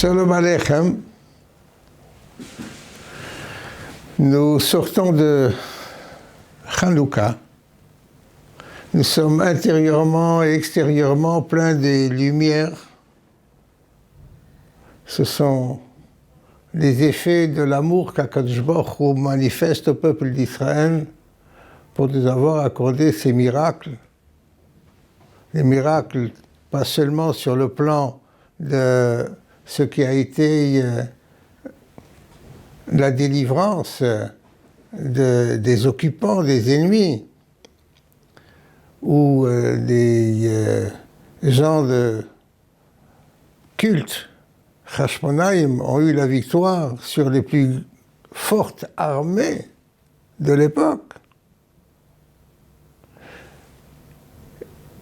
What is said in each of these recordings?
Shalom Aleichem. Nous sortons de Hanouka. Nous sommes intérieurement et extérieurement pleins des lumières. Ce sont les effets de l'amour qu'Akadosh Baruch Hu manifeste au peuple d'Israël pour nous avoir accordé ces miracles. Les miracles, pas seulement sur le plan de ce qui a été la délivrance des occupants, des ennemis, ou des gens de culte, Hashmonaïm, ont eu la victoire sur les plus fortes armées de l'époque.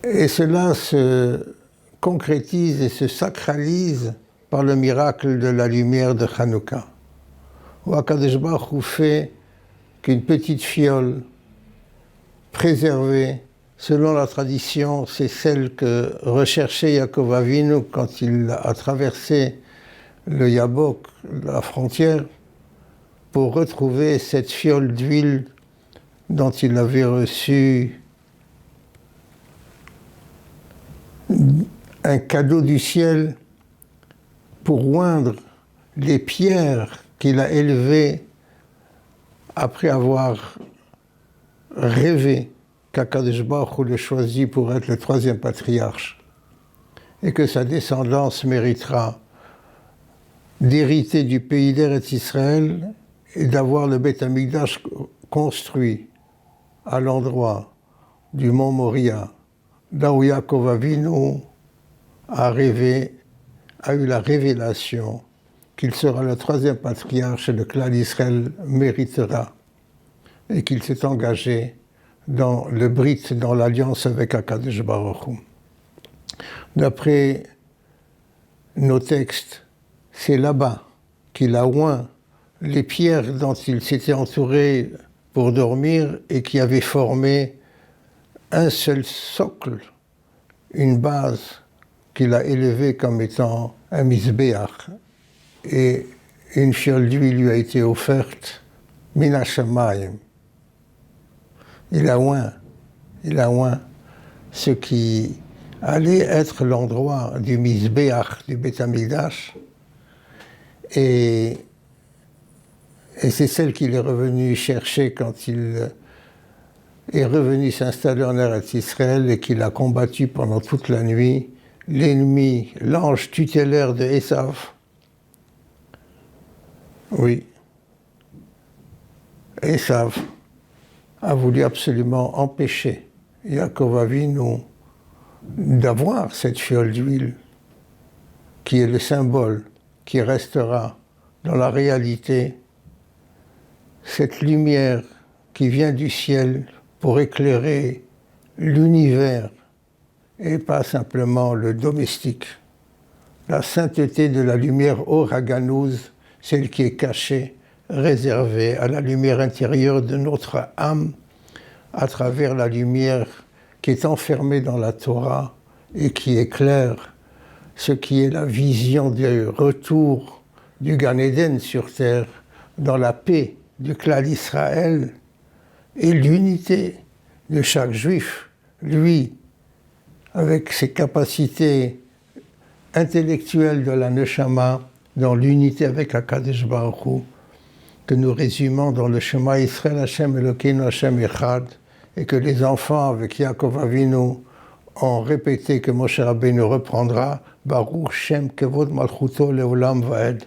Et cela se concrétise et se sacralise par le miracle de la lumière de Hanouka, où Akadosh Baruch Hu fait qu'une petite fiole préservée, selon la tradition, c'est celle que recherchait Yaakov Avinu quand il a traversé le Yabok, la frontière, pour retrouver cette fiole d'huile dont il avait reçu un cadeau du ciel pour oindre les pierres qu'il a élevées après avoir rêvé qu'Akadosh Baruch Hu le choisit pour être le troisième patriarche et que sa descendance méritera d'hériter du pays d'Eretz Israël et d'avoir le Beth Amikdash construit à l'endroit du mont Moria, là où Yaakov Avinu a rêvé, a eu la révélation qu'il sera le troisième patriarche et le clan d'Israël méritera, et qu'il s'est engagé dans le brit, dans l'alliance avec Akadosh Baruch Hu. D'après nos textes, c'est là-bas qu'il a oint les pierres dont il s'était entouré pour dormir et qui avaient formé un seul socle, une base qu'il a élevée comme étant un misbéach. Et une fiole d'huile lui a été offerte, min hashamayim. Il a oint ce qui allait être l'endroit du misbéach, du Beth Amikdash, et c'est celle qu'il est revenu chercher quand il est revenu s'installer en Eretz Israël et qu'il a combattu pendant toute la nuit l'ennemi, l'ange tutélaire de Esav. Oui, Esav a voulu absolument empêcher Yaakov Avinu d'avoir cette fiole d'huile qui est le symbole qui restera dans la réalité, cette lumière qui vient du ciel pour éclairer l'univers et pas simplement le domestique. La sainteté de la lumière Or HaGanuz, celle qui est cachée, réservée à la lumière intérieure de notre âme, à travers la lumière qui est enfermée dans la Torah et qui éclaire ce qui est la vision du retour du Gan Eden sur terre, dans la paix du clan d'Israël et l'unité de chaque juif, lui, avec ses capacités intellectuelles de la Neshama, dans l'unité avec Akadosh Baruch Hu, que nous résumons dans le Shema Israël Hashem Elokeinu Hashem Echad, et que les enfants avec Yaakov Avinu ont répété que Moshe Rabbeinu reprendra, Baruch Shem Kevod Malchuto Leolam Vaed.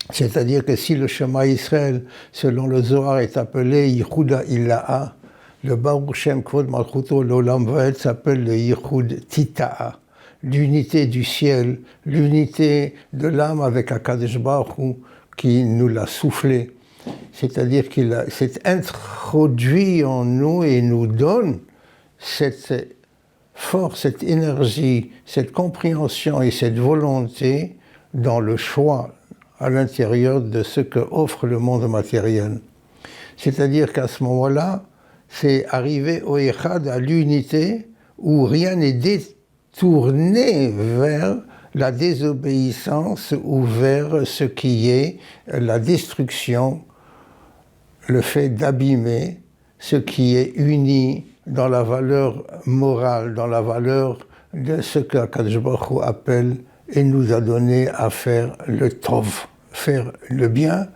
C'est-à-dire que si le Shema Israël, selon le Zohar, est appelé Yichuda Ilaha, le Baruch Shem Kevod Malchuto Leolam Vaed s'appelle le Yichud Tita'a, l'unité du ciel, l'unité de l'âme avec Akadosh Baruch Hu qui nous l'a soufflé. C'est-à-dire qu'il s'est introduit en nous et nous donne cette force, cette énergie, cette compréhension et cette volonté dans le choix à l'intérieur de ce que offre le monde matériel. C'est-à-dire qu'à ce moment-là, c'est arriver au Echad, à l'unité, où rien n'est détourné vers la désobéissance ou vers ce qui est la destruction, le fait d'abîmer ce qui est uni dans la valeur morale, dans la valeur de ce qu'Akadosh Baruch Hu appelle et nous a donné à faire le tov, faire le bien,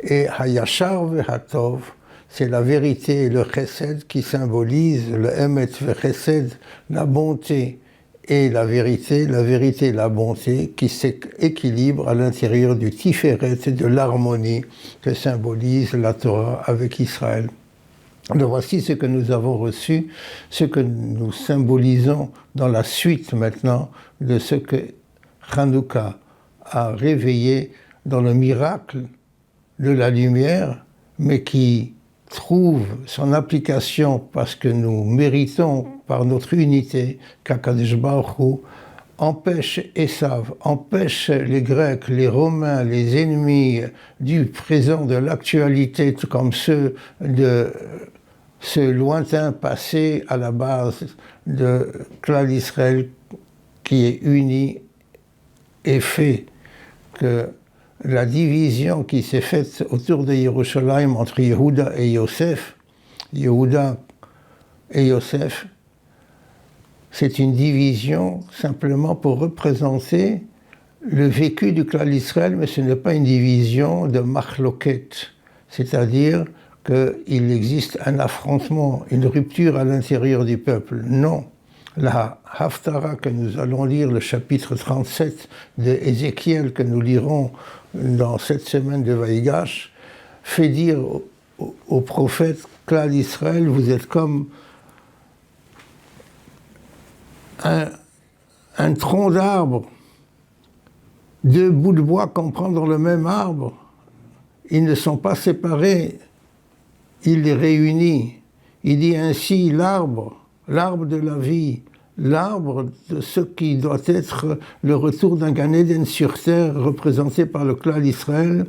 et hayashar vehatov, c'est la vérité et le chesed qui symbolisent le emet vechesed, la bonté et la vérité et la bonté qui s'équilibrent à l'intérieur du tiferet et de l'harmonie que symbolise la Torah avec Israël. Donc voici ce que nous avons reçu, ce que nous symbolisons dans la suite maintenant de ce que Hanouka a réveillé dans le miracle de la lumière, mais qui trouve son application parce que nous méritons par notre unité qu'Akadosh Baruch Hu empêche Esav, empêche les Grecs, les Romains, les ennemis du présent, de l'actualité, comme ceux de ce lointain passé à la base de clan d'Israël qui est uni et fait que la division qui s'est faite autour de Yerushalayim entre Yehuda et Yosef, c'est une division simplement pour représenter le vécu du clan d'Israël, mais ce n'est pas une division de machloket, c'est-à-dire qu'il existe un affrontement, une rupture à l'intérieur du peuple. Non. La Haftara que nous allons lire, le chapitre 37 de Ézéchiel que nous lirons dans cette semaine de Vaïgash, fait dire au prophète clan d'Israël, vous êtes comme un tronc d'arbre, deux bouts de bois qu'on prend dans le même arbre. Ils ne sont pas séparés, il les réunit. Il dit ainsi l'arbre de la vie, l'arbre de ce qui doit être le retour d'un Gan Eden sur terre représenté par le clan d'Israël,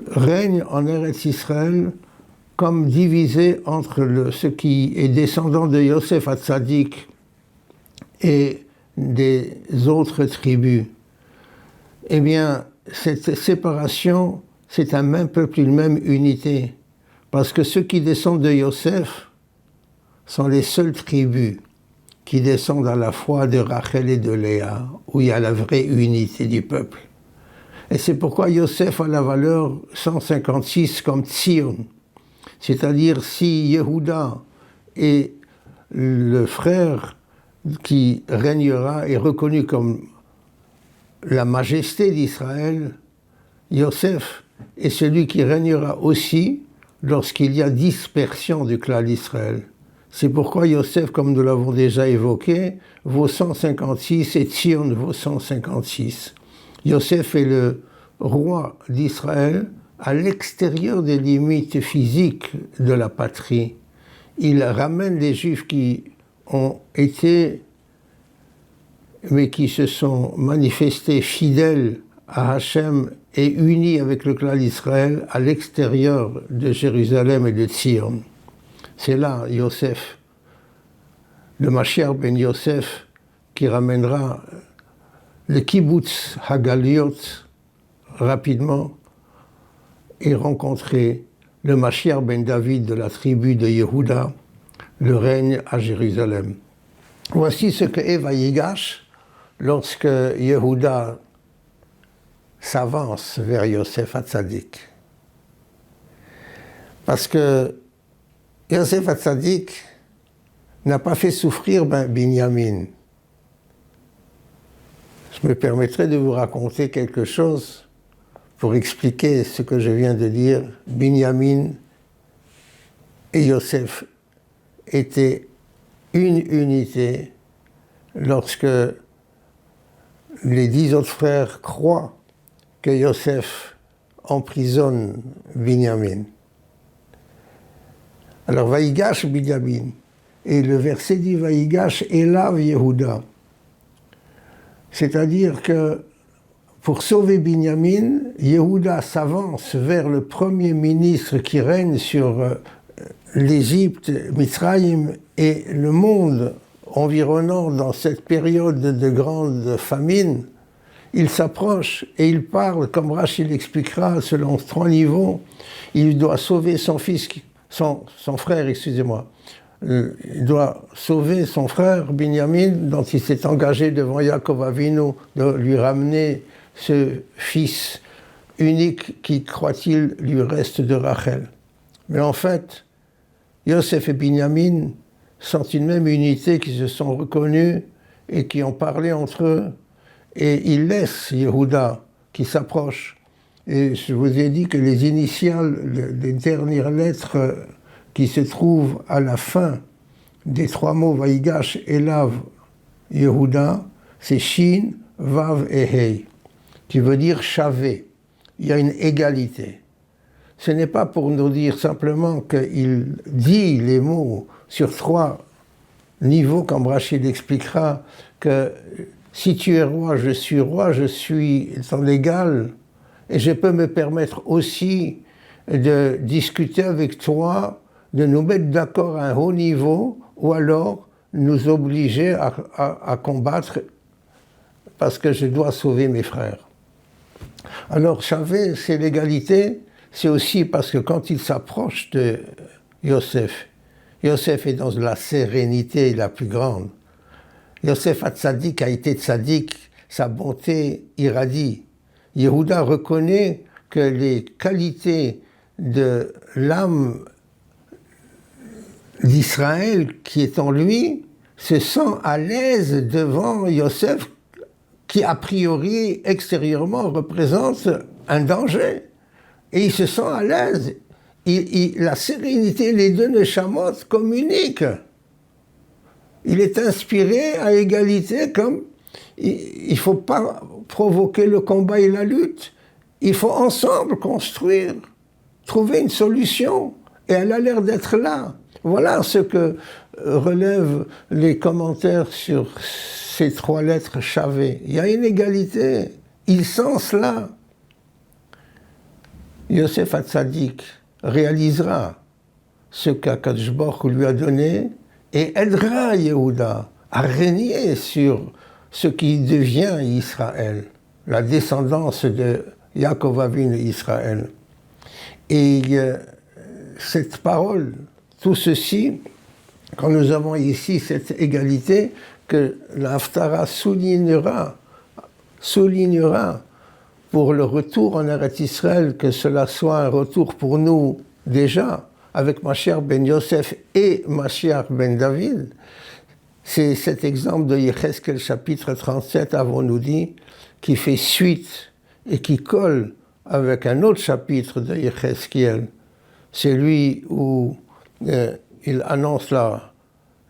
règne en Eretz Israël comme divisé entre ce qui est descendant de Yosef Hatzadik et des autres tribus. Eh bien, cette séparation, c'est un même peuple, une même unité. Parce que ceux qui descendent de Yosef sont les seules tribus qui descendent à la fois de Rachel et de Léa, où il y a la vraie unité du peuple. Et c'est pourquoi Yosef a la valeur 156 comme Tzion. C'est-à-dire si Yehuda est le frère qui régnera est reconnu comme la majesté d'Israël, Yosef est celui qui régnera aussi lorsqu'il y a dispersion du clan d'Israël. C'est pourquoi Yosef, comme nous l'avons déjà évoqué, vaut 156 et Tzion vaut 156. Yosef est le roi d'Israël à l'extérieur des limites physiques de la patrie. Il ramène les Juifs qui ont été, mais qui se sont manifestés fidèles à Hachem et unis avec le clan d'Israël à l'extérieur de Jérusalem et de Tzion. C'est là Yosef, le Mashiach ben Yosef, qui ramènera le kibbutz Hagaliot rapidement et rencontrer le Mashiach ben David de la tribu de Yehuda, le règne à Jérusalem. Voici ce que est Vaïgash lorsque Yehuda s'avance vers Yosef Hatzadik. Parce que Yosef Hatzadik n'a pas fait souffrir Binyamin. Je me permettrai de vous raconter quelque chose pour expliquer ce que je viens de dire. Binyamin et Yosef étaient une unité lorsque les 10 autres frères croient que Yosef emprisonne Binyamin. Alors, Vaïgash Binyamin, et le verset dit Vaïgash Elav Yehuda. C'est-à-dire que pour sauver Binyamin, Yehuda s'avance vers le premier ministre qui règne sur l'Égypte, Mitzrayim et le monde environnants dans cette période de grande famine, il s'approche et il parle, comme Rachid l'expliquera, selon 3 niveaux. Il doit sauver son fils, son frère, excusez-moi. Il doit sauver son frère, Binyamin, dont il s'est engagé devant Yaakov Avinu de lui ramener ce fils unique qui, croit-il, lui reste de Rachel. Mais en fait, Yosef et Binyamin sont une même unité qui se sont reconnus et qui ont parlé entre eux. Et il laisse Yehuda qui s'approche. Et je vous ai dit que les initiales, les dernières lettres qui se trouvent à la fin des 3 mots Vaïgash, Elav, Yehuda, c'est Shin, Vav et Hei, qui veut dire chavé. Il y a une égalité. Ce n'est pas pour nous dire simplement qu'il dit les mots sur 3 niveaux, comme Rachid expliquera, que si tu es roi, je suis en égal, et je peux me permettre aussi de discuter avec toi, de nous mettre d'accord à un haut niveau, ou alors nous obliger à combattre parce que je dois sauver mes frères. Alors, Chavé, c'est l'égalité, c'est aussi parce que quand il s'approche de Yosef, Yosef est dans la sérénité la plus grande. Yosef Hatzadik a été tzaddik, sa bonté irradie. Yehuda reconnaît que les qualités de l'âme d'Israël qui est en lui se sent à l'aise devant Yosef qui a priori extérieurement représente un danger. Et il se sent à l'aise. La sérénité, les 2 neshamot communiquent. Il est inspiré à égalité comme il ne faut pas provoquer le combat et la lutte. Il faut ensemble construire, trouver une solution. Et elle a l'air d'être là. Voilà ce que relèvent les commentaires sur ces 3 lettres Chavé. Il y a une égalité. Il sent cela. Yosef Hatzadik réalisera ce qu'Akadosh Baruch Hu lui a donné et aidera Yehuda à régner sur ce qui devient Israël, la descendance de Yaakov Avinu Israël. Et cette parole, tout ceci, quand nous avons ici cette égalité, que la Haftara soulignera pour le retour en Eretz Israël, que cela soit un retour pour nous déjà, avec Mashiach ben Yosef et Mashiach ben David. C'est cet exemple de Yecheskel chapitre 37, avons-nous dit, qui fait suite et qui colle avec un autre chapitre de Yecheskel, celui où il annonce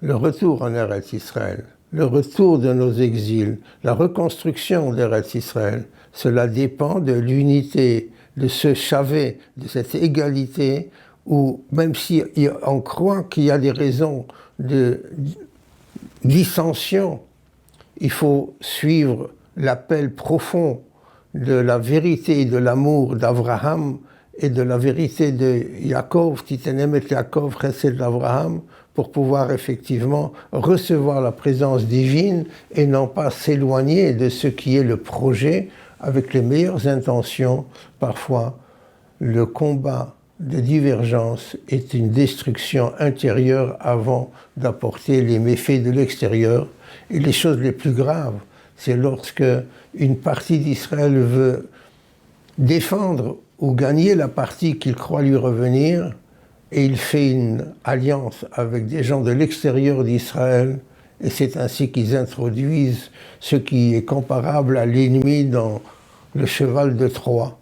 le retour en Eretz Israël, le retour de nos exils, la reconstruction d'Eretz Israël. Cela dépend de l'unité, de ce chavé, de cette égalité, où même si on croit qu'il y a des raisons de dissension, il faut suivre l'appel profond de la vérité et de l'amour d'Abraham et de la vérité de Yaakov, Titenem et Yaakov, Chesed d'Abraham, pour pouvoir effectivement recevoir la présence divine et non pas s'éloigner de ce qui est le projet avec les meilleures intentions. Parfois, le combat de divergence est une destruction intérieure avant d'apporter les méfaits de l'extérieur. Et les choses les plus graves, c'est lorsque une partie d'Israël veut défendre ou gagner la partie qu'il croit lui revenir, et il fait une alliance avec des gens de l'extérieur d'Israël, et c'est ainsi qu'ils introduisent ce qui est comparable à l'ennemi dans le cheval de Troie.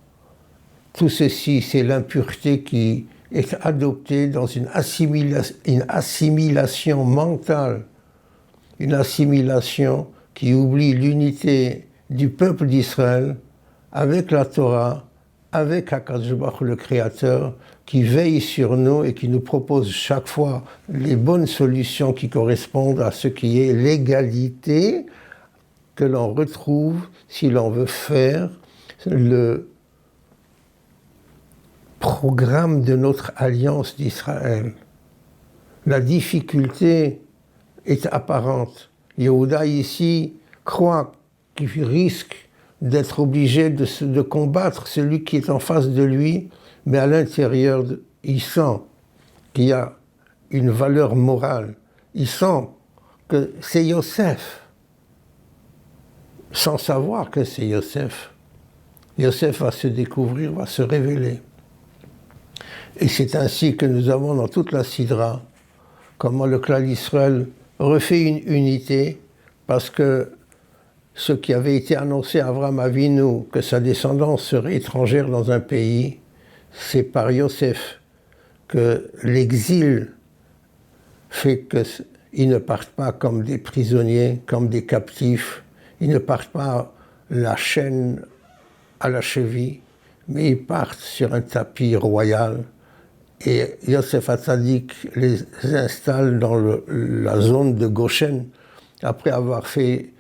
Tout ceci, c'est l'impureté qui est adoptée dans une assimilation mentale, une assimilation qui oublie l'unité du peuple d'Israël avec la Torah, avec Akadosh Baruch Hu, le Créateur, qui veille sur nous et qui nous propose chaque fois les bonnes solutions qui correspondent à ce qui est l'égalité que l'on retrouve si l'on veut faire le programme de notre alliance d'Israël. La difficulté est apparente. Yehuda ici croit qu'il risque d'être obligé de combattre celui qui est en face de lui, mais à l'intérieur, il sent qu'il y a une valeur morale. Il sent que c'est Yosef, sans savoir que c'est Yosef. Yosef va se découvrir, va se révéler. Et c'est ainsi que nous avons dans toute la Sidra comment le clan d'Israël refait une unité, parce que ce qui avait été annoncé à Abraham Avinu, que sa descendance serait étrangère dans un pays, c'est par Yosef que l'exil fait qu'ils ne partent pas comme des prisonniers, comme des captifs, ils ne partent pas la chaîne à la cheville, mais ils partent sur un tapis royal. Et Yosef Hatzadik les installe dans la zone de Goshen, après avoir fait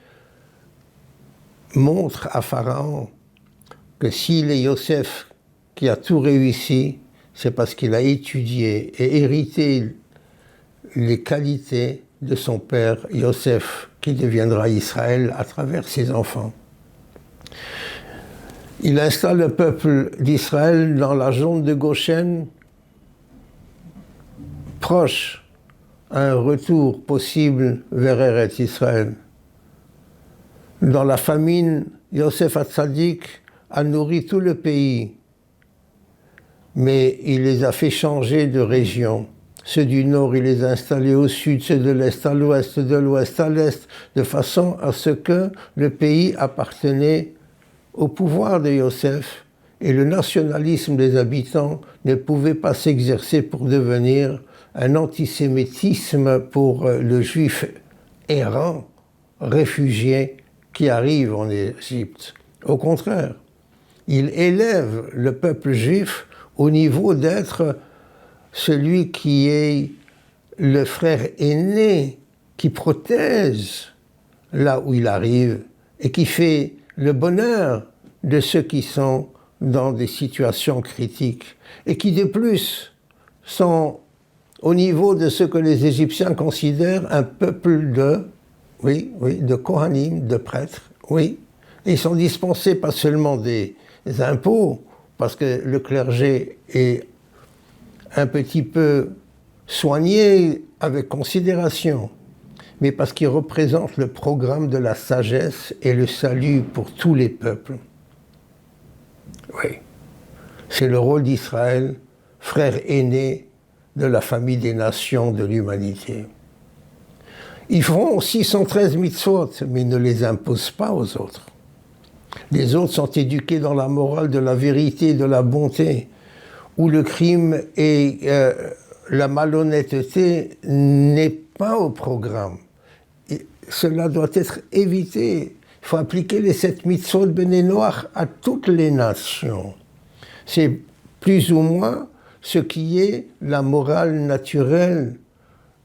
montre à Pharaon que s'il est Yosef qui a tout réussi, c'est parce qu'il a étudié et hérité les qualités de son père Yosef, qui deviendra Israël à travers ses enfants. Il installe le peuple d'Israël dans la zone de Goshen, proche à un retour possible vers Eretz Israël. Dans la famine, Yosef Hatzadik a nourri tout le pays, mais il les a fait changer de région. Ceux du nord, il les a installés au sud, ceux de l'est à l'ouest, de l'ouest à l'est, de façon à ce que le pays appartenait au pouvoir de Yosef, et le nationalisme des habitants ne pouvait pas s'exercer pour devenir un antisémitisme pour le juif errant, réfugié, qui arrive en Égypte. Au contraire, il élève le peuple juif au niveau d'être celui qui est le frère aîné, qui protège là où il arrive et qui fait le bonheur de ceux qui sont dans des situations critiques et qui de plus sont au niveau de ce que les Égyptiens considèrent un peuple de Kohanim, de prêtres, oui. Et ils sont dispensés pas seulement des impôts, parce que le clergé est un petit peu soigné avec considération, mais parce qu'il représente le programme de la sagesse et le salut pour tous les peuples. Oui, c'est le rôle d'Israël, frère aîné de la famille des nations de l'humanité. Ils font 613 mitzvot, mais ils ne les imposent pas aux autres. Les autres sont éduqués dans la morale de la vérité, de la bonté, où le crime et la malhonnêteté n'est pas au programme. Et cela doit être évité. Il faut appliquer les 7 mitzvot Béné Noach à toutes les nations. C'est plus ou moins ce qui est la morale naturelle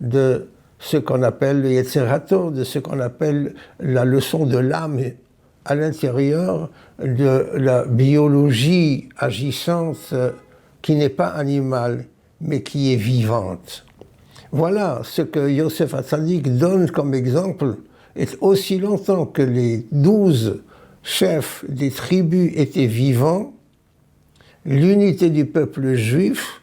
de ce qu'on appelle le Yetzer HaTov, de ce qu'on appelle la leçon de l'âme à l'intérieur de la biologie agissante qui n'est pas animale, mais qui est vivante. Voilà ce que Yosef Hatzadik donne comme exemple. Et aussi longtemps que les 12 chefs des tribus étaient vivants, l'unité du peuple juif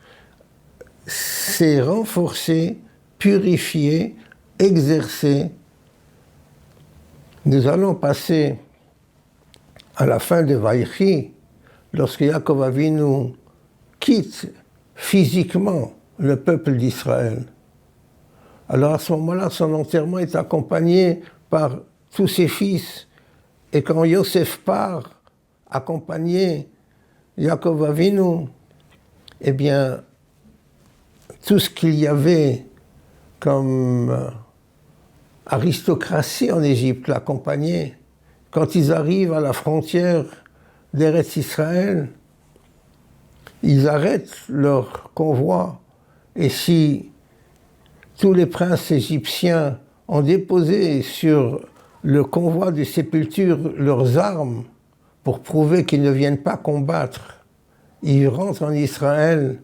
s'est renforcée, purifiée, exercée. Nous allons passer à la fin de Vaïchi, lorsque Yaakov Avinu quitte physiquement le peuple d'Israël. Alors à ce moment-là, son enterrement est accompagné par tous ses fils. Et quand Yosef part, accompagné Yaakov Avinu, eh bien, tout ce qu'il y avait comme aristocratie en Égypte l'accompagnait. Quand ils arrivent à la frontière d'Eretz Israël, ils arrêtent leur convoi. Et si tous les princes égyptiens ont déposé sur le convoi de sépulture leurs armes pour prouver qu'ils ne viennent pas combattre, ils rentrent en Israël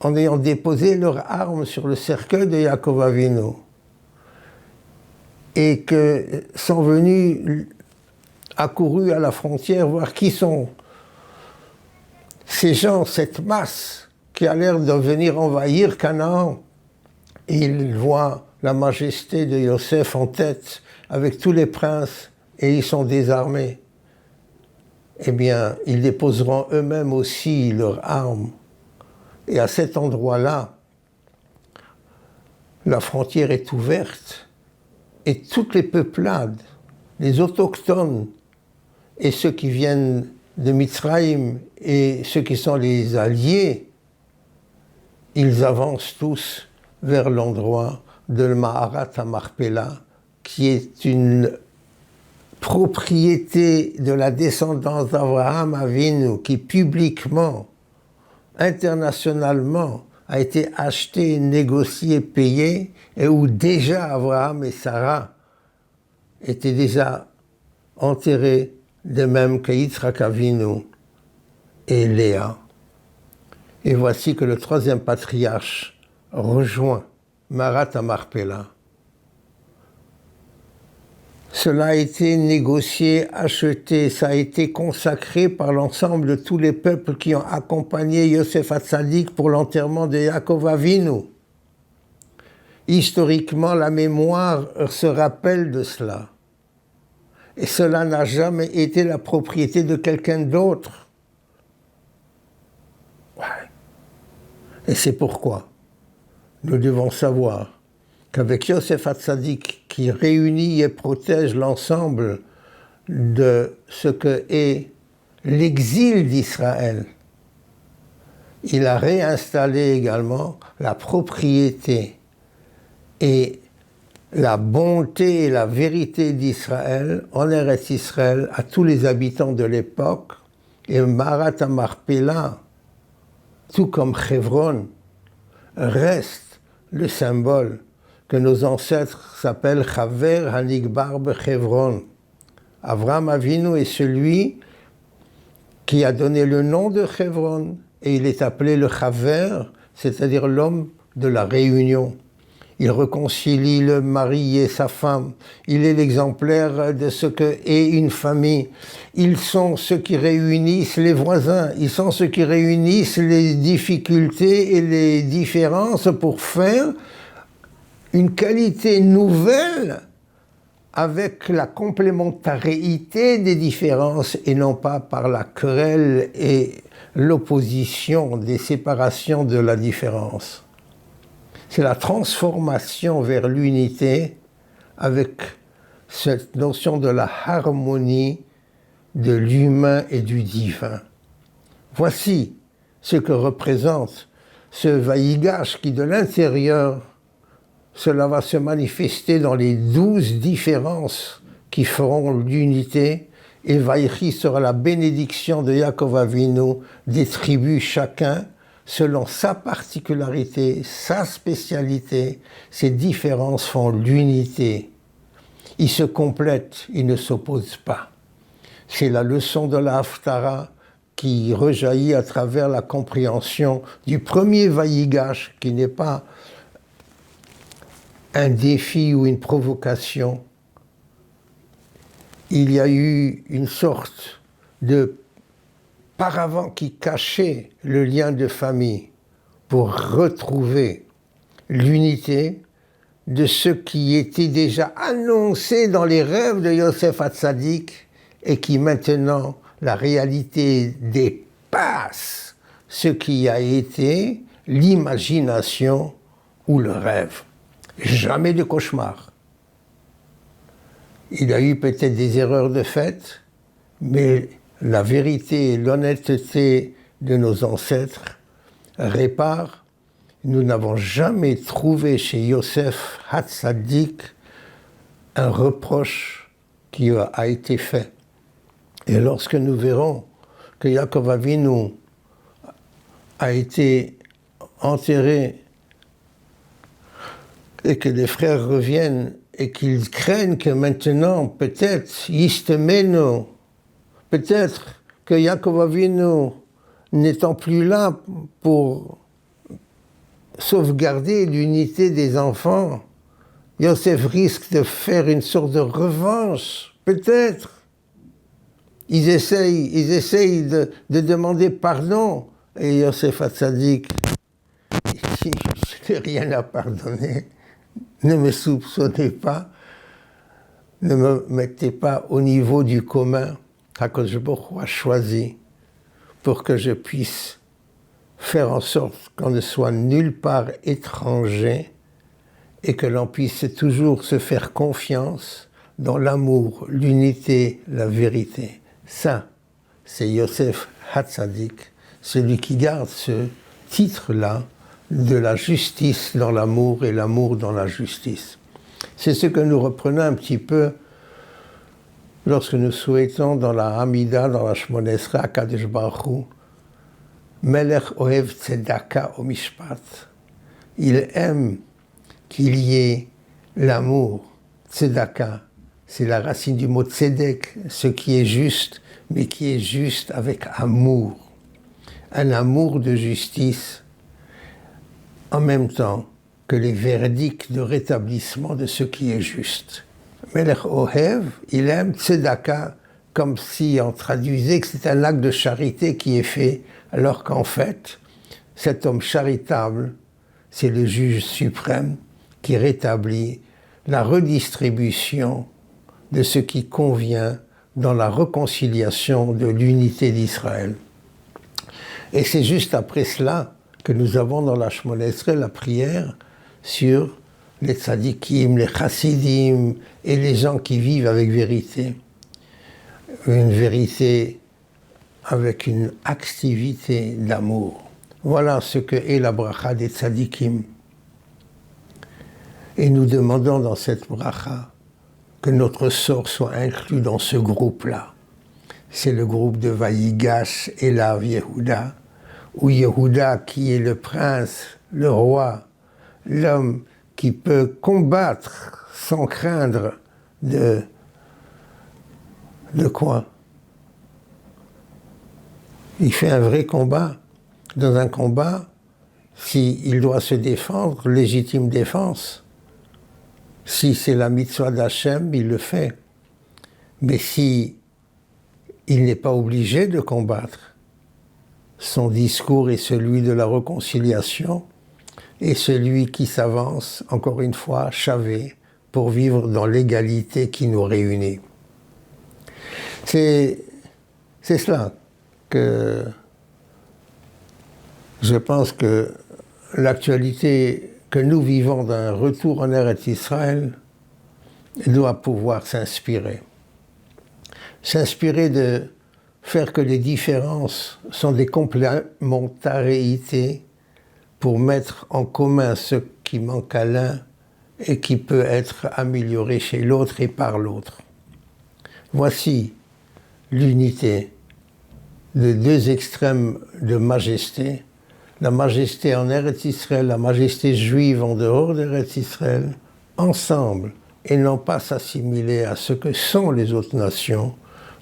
en ayant déposé leurs armes sur le cercueil de Yaakov Avinu. et que sont venus, accourus à la frontière, voir qui sont ces gens, cette masse qui a l'air de venir envahir Canaan. Et ils voient la majesté de Yosef en tête, avec tous les princes, et ils sont désarmés. Eh bien, ils déposeront eux-mêmes aussi leurs armes. Et à cet endroit-là, la frontière est ouverte, et toutes les peuplades, les autochtones, et ceux qui viennent de Mitzrayim, et ceux qui sont les alliés, ils avancent tous vers l'endroit de Maharat Amarpela, qui est une propriété de la descendance d'Abraham Avinu, qui publiquement, internationalement, a été acheté, négocié, payé, et où déjà Abraham et Sarah étaient déjà enterrés, de même que Yitzhak Avinu et Léa. Et voici que le troisième patriarche rejoint Maharat Amarpela. Cela a été négocié, acheté, ça a été consacré par l'ensemble de tous les peuples qui ont accompagné Yosef Hatzadik pour l'enterrement de Yaakov Avinu. Historiquement, la mémoire se rappelle de cela. Et cela n'a jamais été la propriété de quelqu'un d'autre. Ouais. Et c'est pourquoi nous devons savoir qu'avec Yosef Hatzadik, qui réunit et protège l'ensemble de ce que est l'exil d'Israël, il a réinstallé également la propriété et la bonté et la vérité d'Israël en Eretz Israël à tous les habitants de l'époque. Et Maharat Amarpela, tout comme Hebron, reste le symbole que nos ancêtres s'appellent Chaver Hanigbar Bechevron. Avraham Avinu est celui qui a donné le nom de Hebron, et il est appelé le Chaver, c'est-à-dire l'homme de la réunion. Il réconcilie le mari et sa femme. Il est l'exemplaire de ce qu'est une famille. Ils sont ceux qui réunissent les voisins. Ils sont ceux qui réunissent les difficultés et les différences pour faire une qualité nouvelle avec la complémentarité des différences et non pas par la querelle et l'opposition des séparations de la différence. C'est la transformation vers l'unité avec cette notion de la harmonie de l'humain et du divin. Voici ce que représente ce Vaïgash qui, de l'intérieur, cela va se manifester dans les 12 différences qui feront l'unité, et Vaïchi sera la bénédiction de Yaakov Avinu des tribus chacun, selon sa particularité, sa spécialité. Ces différences font l'unité. Ils se complètent, ils ne s'opposent pas. C'est la leçon de la Haftara qui rejaillit à travers la compréhension du premier Vaïgash, qui n'est pas un défi ou une provocation. Il y a eu une sorte de paravent qui cachait le lien de famille pour retrouver l'unité de ce qui était déjà annoncé dans les rêves de Yosef Hatzadik et qui maintenant, la réalité dépasse ce qui a été l'imagination ou le rêve. Jamais de cauchemar. Il y a eu peut-être des erreurs de fait, mais la vérité et l'honnêteté de nos ancêtres réparent. Nous n'avons jamais trouvé chez Yosef Hatzadik un reproche qui a été fait. Et lorsque nous verrons que Yaakov Avinu a été enterré et que les frères reviennent et qu'ils craignent que maintenant, peut-être, Yistemenu, peut-être que Yaakov Avinu, n'étant plus là pour sauvegarder l'unité des enfants, Yosef risque de faire une sorte de revanche, peut-être. Ils essayent de demander pardon. Et Yosef Hatzadik, je n'ai rien à pardonner. Ne me soupçonnez pas. Ne me mettez pas au niveau du commun. HaKadosh Baruch Hu a choisi pour que je puisse faire en sorte qu'on ne soit nulle part étranger et que l'on puisse toujours se faire confiance dans l'amour, l'unité, la vérité. Ça, c'est Yosef Hatzadik, celui qui garde ce titre-là de la justice dans l'amour et l'amour dans la justice. C'est ce que nous reprenons un petit peu lorsque nous souhaitons dans la Hamida, dans la Shmoneh Esrei, Kadosh Baruch Hu, Melech Ohev Tzedaka o Mishpat. Il aime qu'il y ait l'amour, Tzedaka. C'est la racine du mot tzedek, ce qui est juste, mais qui est juste avec amour. Un amour de justice, en même temps que les verdicts de rétablissement de ce qui est juste. Melech Ohev, il aime tzedaka, comme si on traduisait que c'est un acte de charité qui est fait, alors qu'en fait, cet homme charitable, c'est le juge suprême qui rétablit la redistribution de ce qui convient dans la réconciliation de l'unité d'Israël. Et c'est juste après cela que nous avons dans la Shmoneh Esrei la prière sur les tzadikim, les chassidim et les gens qui vivent avec vérité. Une vérité avec une activité d'amour. Voilà ce que est la bracha des tzadikim. Et nous demandons dans cette bracha que notre sort soit inclus dans ce groupe-là. C'est le groupe de Vayigash, Elav, Yehuda, où Yehuda, qui est le prince, le roi, l'homme qui peut combattre sans craindre de quoi? Il fait un vrai combat. Dans un combat, s'il doit se défendre, légitime défense. Si c'est la mitzvah d'Hachem, il le fait. Mais si il n'est pas obligé de combattre, son discours est celui de la réconciliation et celui qui s'avance, encore une fois, chavé, pour vivre dans l'égalité qui nous réunit. C'est cela que je pense que l'actualité que nous vivons d'un retour en Eretz Israël doit pouvoir s'inspirer. S'inspirer de faire que les différences sont des complémentarités pour mettre en commun ce qui manque à l'un et qui peut être amélioré chez l'autre et par l'autre. Voici l'unité de deux extrêmes de majesté, la majesté en Eretz Israël, la majesté juive en dehors d'Eretz Israël, ensemble, et non pas s'assimiler à ce que sont les autres nations,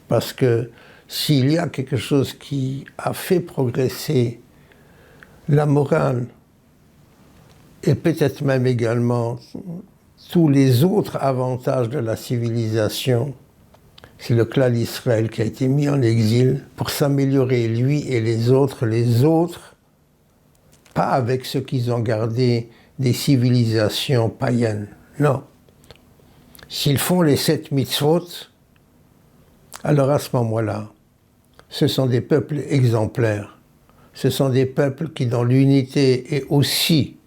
parce que s'il y a quelque chose qui a fait progresser la morale, et peut-être même également tous les autres avantages de la civilisation, c'est le clan d'Israël qui a été mis en exil pour s'améliorer lui et les autres, pas avec ceux qui ont gardé des civilisations païennes, non. S'ils font les 7 mitzvot, alors à ce moment-là, ce sont des peuples exemplaires. Ce sont des peuples qui, dans l'unité et aussi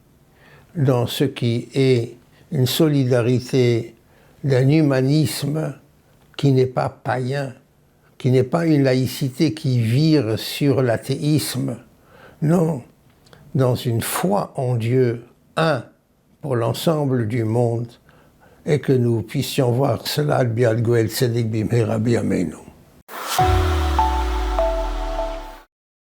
dans ce qui est une solidarité d'un humanisme qui n'est pas païen, qui n'est pas une laïcité qui vire sur l'athéisme, non, dans une foi en Dieu, un pour l'ensemble du monde, et que nous puissions voir cela, Bial Goel Tzedek Bimhera B'Yameinu.